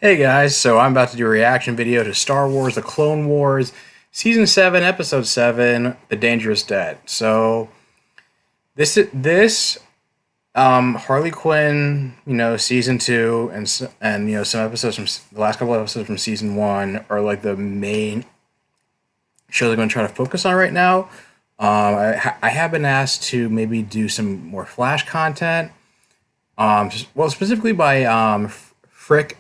Hey guys, so I'm about to do a reaction video to Star Wars The Clone Wars, Season 7, Episode 7, The Dangerous Debt. So, Harley Quinn, Season 2, and some episodes from the last couple episodes from Season 1 are like the main shows I'm going to try to focus on right now. I have been asked to maybe do some more Flash content, specifically by Frick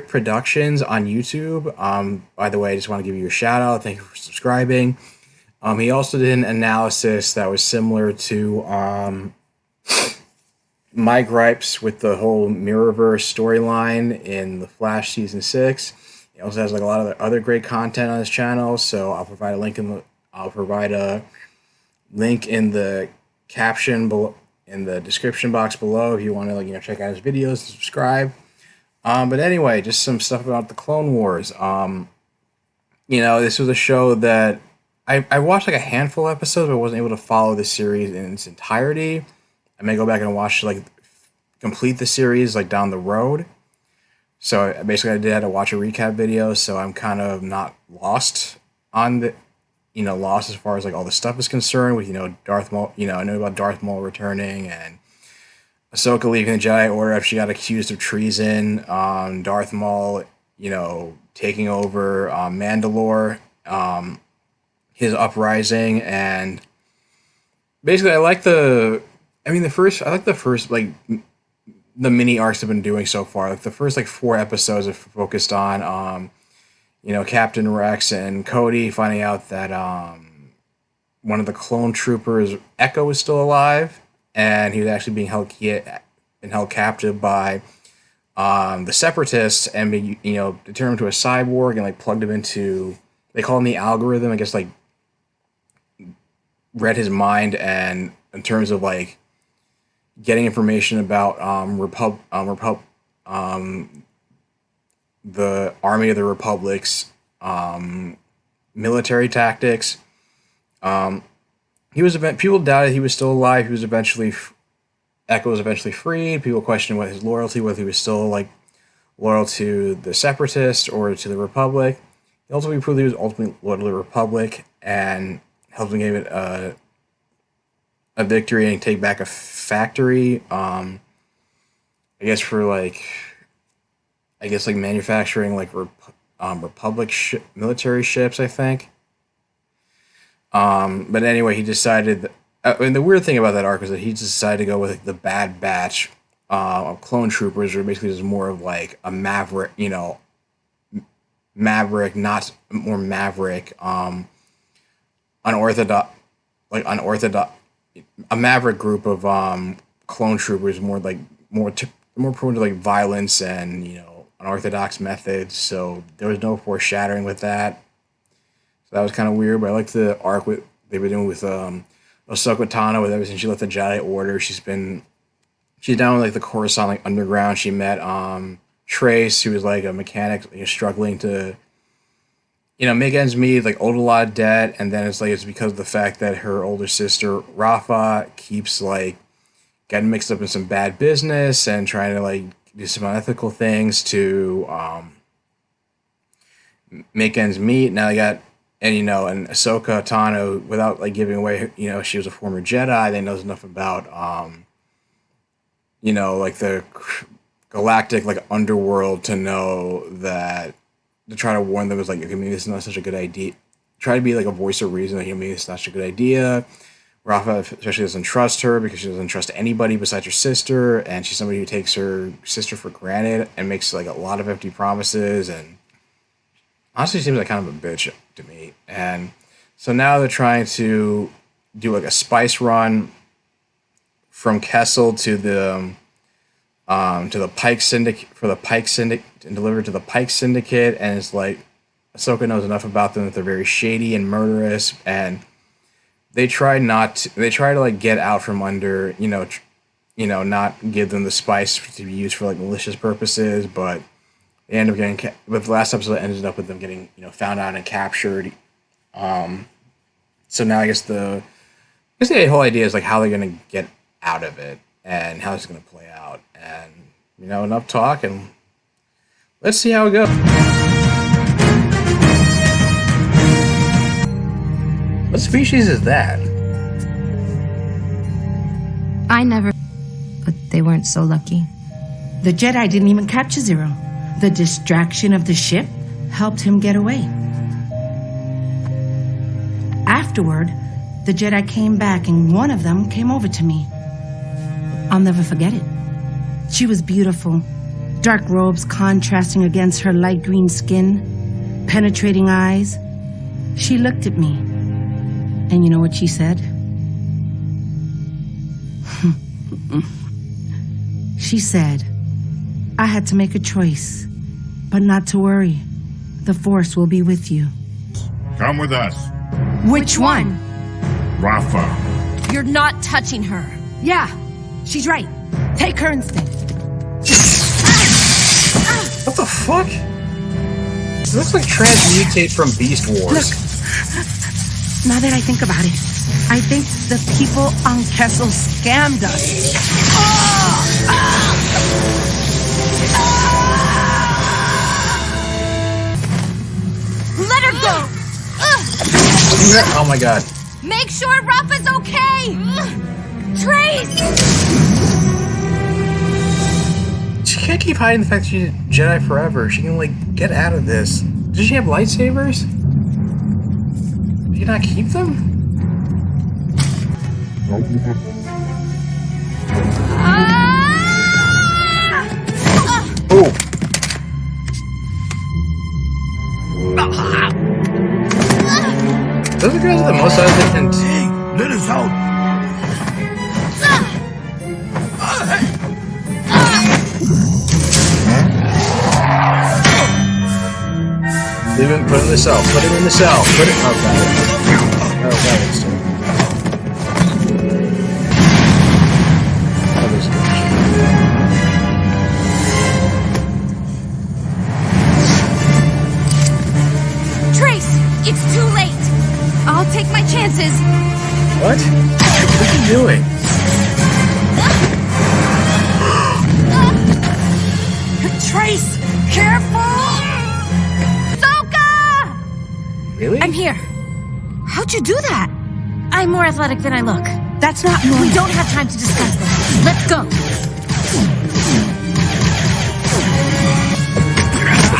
Productions on YouTube. By the way, I just want to give you a shout out. Thank you for subscribing. He also did an analysis that was similar to my gripes with the whole Mirrorverse storyline in the Flash season 6. He also has like a lot of other great content on his channel. So I'll provide a link in the caption below, in the description box below, if you want to check out his videos and subscribe. But anyway, just some stuff about the Clone Wars. This was a show that I watched like a handful of episodes, but I wasn't able to follow the series in its entirety. I may go back and watch complete the series down the road. So basically, I did have to watch a recap video, so I'm kind of not lost on the lost as far as all the stuff is concerned with Darth Maul. I know about Darth Maul returning and Ahsoka leaving the Jedi Order after she got accused of treason. Darth Maul, taking over Mandalore, his uprising, and basically, I like the first the mini arcs have been doing so far. Like the first 4 episodes have focused on Captain Rex and Cody finding out that one of the clone troopers, Echo, was still alive, and he was actually being held captive by the Separatists, and being turned him to a cyborg and plugged him into, they call him the algorithm. I guess read his mind, and in terms of getting information about the Army of the Republic's military tactics. People doubted he was still alive. Echo was eventually freed. People questioned what his loyalty, whether he was still loyal to the Separatists or to the Republic. He ultimately proved he was ultimately loyal to the Republic, and helped him give it a victory and take back a factory. I guess for manufacturing Republic military ships, I think. But anyway, he decided. And the weird thing about that arc was that he decided to go with the Bad Batch of clone troopers, or basically just more of a maverick, not more maverick, unorthodox, unorthodox, a maverick group of clone troopers, more prone to violence and unorthodox methods. So there was no foreshadowing with that. So that was kind of weird. But I liked the arc they were doing with Ahsoka Tano. With ever since she left the Jedi Order, she's down with the Coruscant underground. She met Trace, who was a mechanic, struggling to make ends meet, owed a lot of debt, and then it's because of the fact that her older sister Rafa keeps getting mixed up in some bad business and trying to do some unethical things to make ends meet. Now they got and Ahsoka Tano, without giving away, she was a former Jedi. They knows enough about the galactic underworld to know that, to try to warn them, is maybe this is not such a good idea. Try to be a voice of reason, maybe this is not such a good idea. Rafa especially doesn't trust her because she doesn't trust anybody besides her sister, and she's somebody who takes her sister for granted and makes a lot of empty promises, and honestly seems kind of a bitch to me. And so now they're trying to do a spice run from Kessel to the Pike Syndicate, and delivered to the Pike Syndicate, and it's Ahsoka knows enough about them that they're very shady and murderous, and they try to get out from under, not give them the spice to be used for malicious purposes, but they end up getting. But the last episode ended up with them getting found out and captured. So now I guess the whole idea is how they're gonna get out of it and how it's gonna play out. And enough talk, and Let's see how it goes. What species is that? I never... But they weren't so lucky. The Jedi didn't even capture Zero. The distraction of the ship helped him get away. Afterward, the Jedi came back and one of them came over to me. I'll never forget it. She was beautiful. Dark robes contrasting against her light green skin, penetrating eyes. She looked at me. And you know what she said? She said, I had to make a choice, but not to worry. The Force will be with you. Come with us. Which one? Rafa. You're not touching her. Yeah, she's right. Take her instead. What the fuck? It looks like Transmutate from Beast Wars. Look, now that I think about it, I think the people on Kessel scammed us. Let her go! Oh my god. Make sure Rafa's okay! Trace! She can't keep hiding the fact that she's a Jedi forever. She can, like, get out of this. Does she have lightsabers? Did you not keep them? Oh. Those are guys the most hesitant. Hey, let us out. Leave him, put him in the cell. Put him in the cell. Put it. Oh, got it. Oh, got it. Still. Oh, there's Ah! Trace! It's too late! I'll take my chances. What? What are you doing? Trace, careful! Really? I'm here. How'd you do that? I'm more athletic than I look. That's not normal. We don't have time to discuss this. Let's go.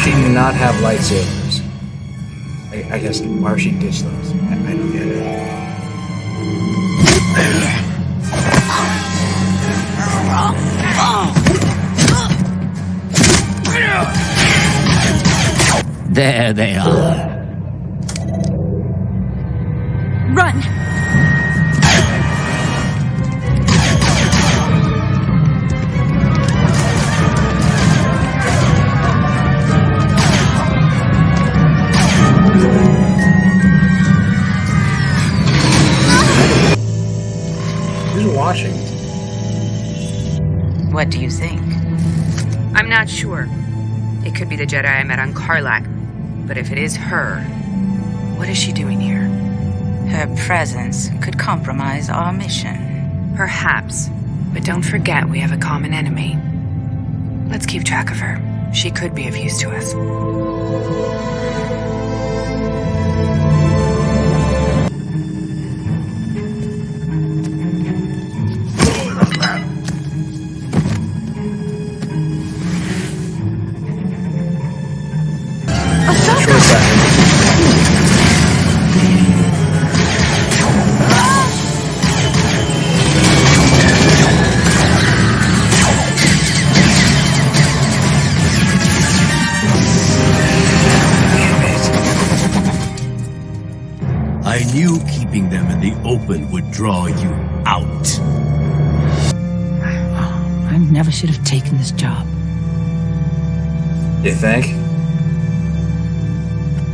She did not have lightsabers. I guess why would she ditch those? I don't get it. There they are. Run! Who's watching? What do you think? I'm not sure. It could be the Jedi I met on Karlak, but if it is her, what is she doing here? Her presence could compromise our mission. Perhaps, but don't forget we have a common enemy. Let's keep track of her. She could be of use to us. Short second. I knew keeping them in the open would draw you out. I never should have taken this job. You think?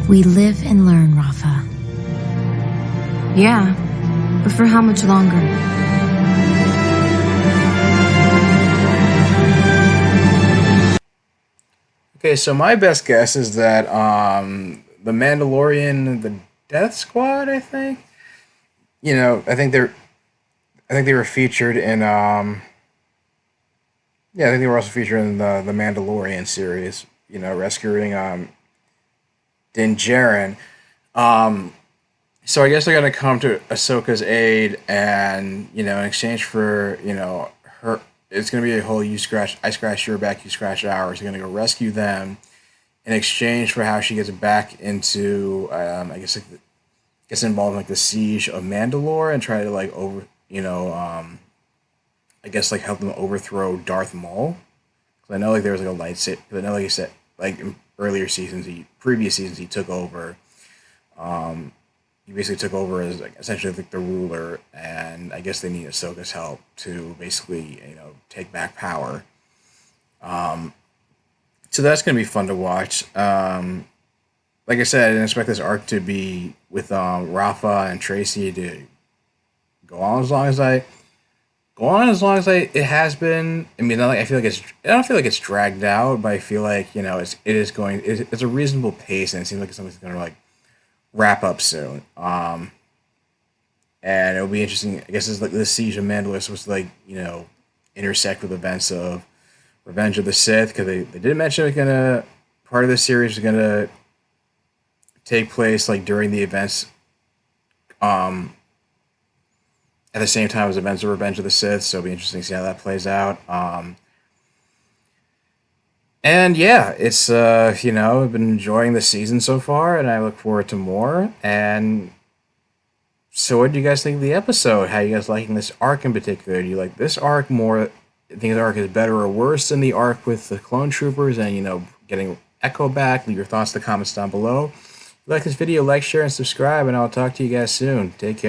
We live and learn, Rafa. Yeah, but for how much longer? Okay, so my best guess is that the Mandalorian, the Death Squad, I think. You know, I think they were featured in yeah, I think they were also featured in the Mandalorian series. rescuing Din Djarin. So I guess they're gonna come to Ahsoka's aid, and in exchange for her, it's gonna be a whole I scratch your back, you scratch ours. They're gonna go rescue them in exchange for how she gets back into gets involved in like the siege of Mandalore and try to like I guess like help them overthrow Darth Maul. Because I know like there was like a lightsaber. Because I know like you said like in previous seasons he took over. He basically took over as like essentially like the ruler, and I guess they need Ahsoka's help to basically take back power. So that's gonna be fun to watch. Like I said, I didn't expect this arc to be with Rafa and Tracy to go on as long as it has been. I mean, I feel like I don't feel like it's dragged out, but I feel like it's a reasonable pace, and it seems like something's gonna like wrap up soon. And it'll be interesting. I guess it's like the siege of Mandalore is supposed to like intersect with events of Revenge of the Sith, because they did mention part of the series is gonna take place like during the events at the same time as events of Revenge of the Sith, so it'll be interesting to see how that plays out. And yeah, it's I've been enjoying the season so far, and I look forward to more. And so, what do you guys think of the episode? How are you guys liking this arc in particular? Do you like this arc more? Think the arc is better or worse than the arc with the clone troopers and getting Echo back? Leave your thoughts in the comments down below. If you like this video, like, share, and subscribe, and I'll talk to you guys soon. Take care.